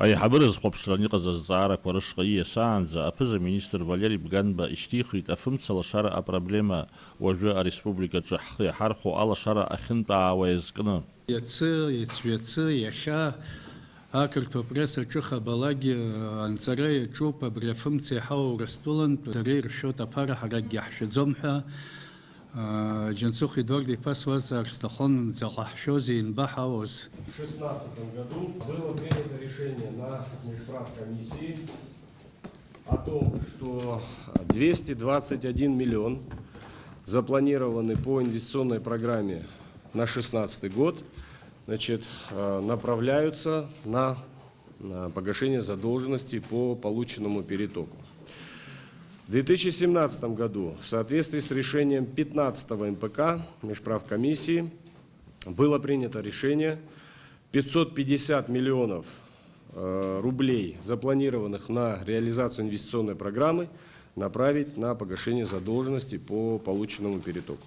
أي حبرز قبشراني قزز زارك ورشقية سانزا أبز مينستر فاليري بغانبا اشتيخيت أفهمت سلا شارع أبرابليما وجوء ريسبوبليكا جحقي حرخو على شارع أخنطا ويزقنا يتصير يتصير يخا هاكر بريس الشخة بلاجي أنصاري تشوف بريفم تسيحو رستولن ترير شوتا بارح رجع شزمها جنسوخي дор ди пас Арстахон захашози инбахаус. В 2016 году было принято решение на межправкомиссии о том, что 221 миллион запланированы по инвестиционной программе на 2016 год, значит, направляются на погашение задолженности по полученному перетоку. В 2017 году в соответствии с решением 15-го МПК межправкомиссии было принято решение 550 миллионов рублей, запланированных на реализацию инвестиционной программы, направить на погашение задолженности по полученному перетоку.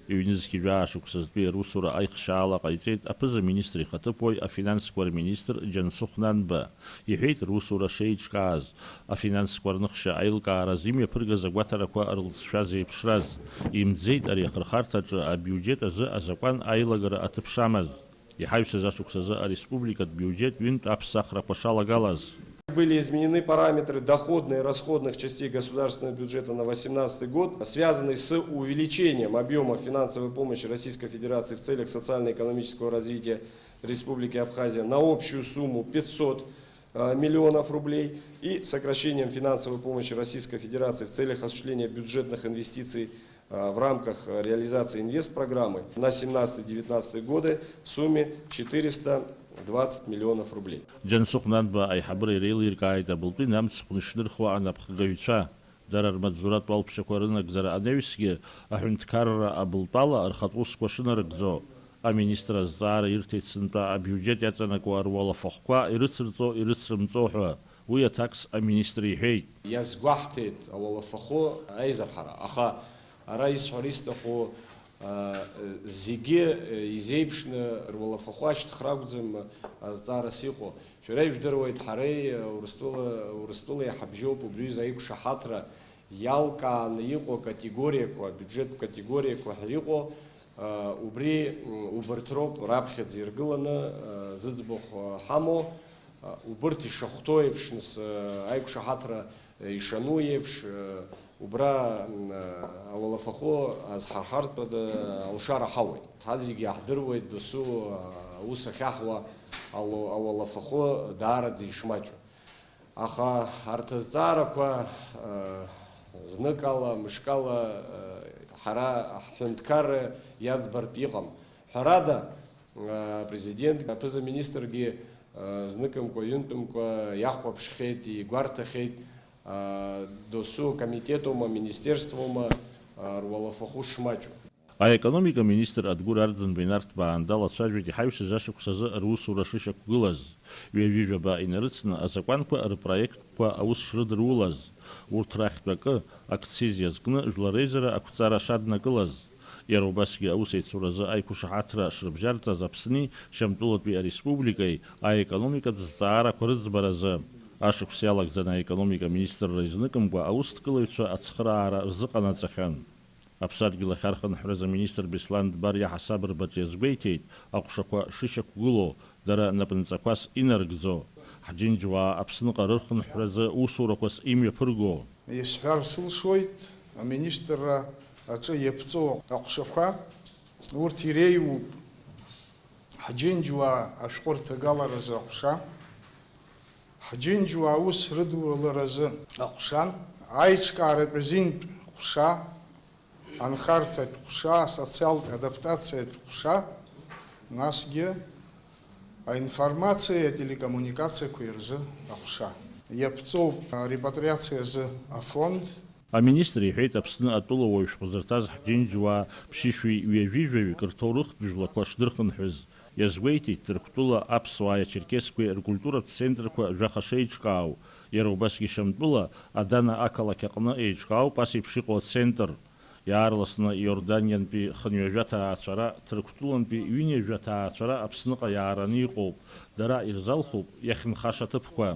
Юнизки жашук сазби русура айхшала қайтет апызы министри хатыпой а финанс квар министр Жансухнан ба ихейт русура шейчказ а финанс квар нахша айлка разиме пыргаза гватара ква арлшази пшраз имдзейт ари хархартаджа а бюджет аза азакван айлагара атыпшамаз ихайвса жашук саза а республикат бюджет винт апсахра пашала галаз. Были изменены параметры доходных и расходных частей государственного бюджета на 2018 год, связанные с увеличением объема финансовой помощи Российской Федерации в целях социально-экономического развития Республики Абхазия на общую сумму 500 миллионов рублей и сокращением финансовой помощи Российской Федерации в целях осуществления бюджетных инвестиций в рамках реализации инвестпрограммы на 2017-2019 годы в сумме 420 миллионов рублей. Жансухнан ба ай хабры рейлер кайда булпи нам сухнышныр хваана пхгавича дарар мадзурат балп шакварына гзара аневисге ахунткарра абултала архатус квашынарыгзо а министра зара иртетсинта бюджет ятана кварвала фохква ирыцрымцохва уя такс а министри хей язгвахтет авала фохо айзархара аха Арайс Харистаху Зиге Изейбшна Рвалафахуачт Храгудзем Зарасихо. Шурейб Дервайт Харей Урстула Хабжоп Брюзаик Шахатра Ялка Наико категория, бюджет категория Квахрико Убри Убертроп Рабхет Зиргылана Зидзбох Хамо Уберти Шахтоепшнс Айк Шахатра Ишануепш убра Аллафахо азхархарт бада алшара хавай. Хазиги ахдырвайт досу уса хахва Аллафахо дарадзи ишмачу. Аха артазараква зныкала, мышкала хара хунткар ядзбар пихам. Харада президент, апыза министрги зныкамко, юнтамко, яхвапшхейт и гвартахейт досу комитетума, министерствума Руалафаху шмачу. А экономика министр Адгур Ардзен Бейнарт Баандала Саджвити Хайвши Зашук Саза Русу Рашишак Гулаз, Вежа Ба Инерцна, а заканква проект по Аус Шрыдрулаз, Уртрахтака, акцизия сгна, Жларейзера, Акуцара Шадна Гулаз, Ярубаски Аусейт Сураза Айкушахатра Шрабжарта Запсни, Шамтулат Би Республикой, а экономика Зара Корыцбараза. Ашук сялак за экономика министр Райзныком ба аусткалывца ацхраара рзыкана цахан. Абсад гилахархан храза министр Бесланд Барья Хасабр Батьязбейтейт, акушаква шишак гуло, дара напенцаквас инаргзо. Хаджинджва абсныка рырхан храза усураквас имя пырго. Исфар слышойт, министра ача епцо акушаква, уртирею Хаджинджва ашкорта галараза акуша. Хаджинджу аус рыду ларазы акушан, айчка репрезент куша, анхарта куша, социальная адаптация куша, насге, а информация, телекоммуникация куирзы акуша. Епцов репатриация з фонд. А министр ехает абсна атулович позартаз Хаджинджва пшишви уевижеви карторых движлакваш дырхан хыз. Язвейти терктула апсвая черкесская культура центр ква жахашейчкау. Ярубаски шамтула адана акала кякна эйчкау паси пшико центр. иаарласны Иорданиантәи хынҩажәа Ҭырқәтәылантәи ҩынҩажәа ҭаацәара Аԥсныҟа иаараны иҟоуп, дара ирзалхуп иахьынхаша аҭыԥқәа.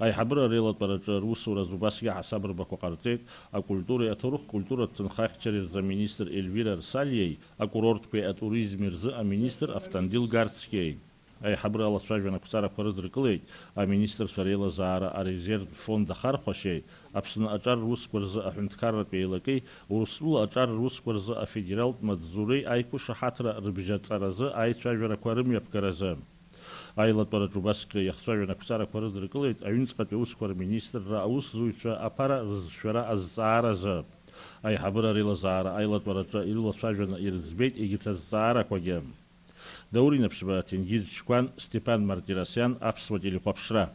Аиҳабыра реилатәараҿы русуразы убасгьы ҳасабрбақәа ҟарҵеит акультуреи аҭоурыхтә культуратә ҭынхахьчареи рзы аминистр Эльвира Рсалиеи, акурорттәқәеи атуризми рзы аминистр Автандил Гарцкиеи. Аиҳабыра алацәажәара ақәҵарақәа рыдыркылеит аминистрцәа реилазаара арезерв фонд ахархәашьеи, Аԥсны аҿар русқәа рзы аҳәынҭқарратә еилакеи, Урыстәыла аҿар русқәа рзы афедералтә маҵзуреи аиқәышаҳаҭра рыбжьаҵаразы аицәажәарақәа рымҩаԥгаразы. Аилатәараҿы убасгьы иахцәажәан ақәҵарақәа рыдыркылеит аҩнуҵҟатәи аусқәа рминистрра аусзуҩцәа аԥара рызшәара азҵааразы. Аиҳабыра реилазаара аилатәараҿы ирылацәажәаны ирыӡбеит егьырҭ азҵаарақәагьы. Даурин Аԥшьба, Ҭенгиз Чкәан, Степан Мартиросиан, Аԥсуа телехәаԥшра.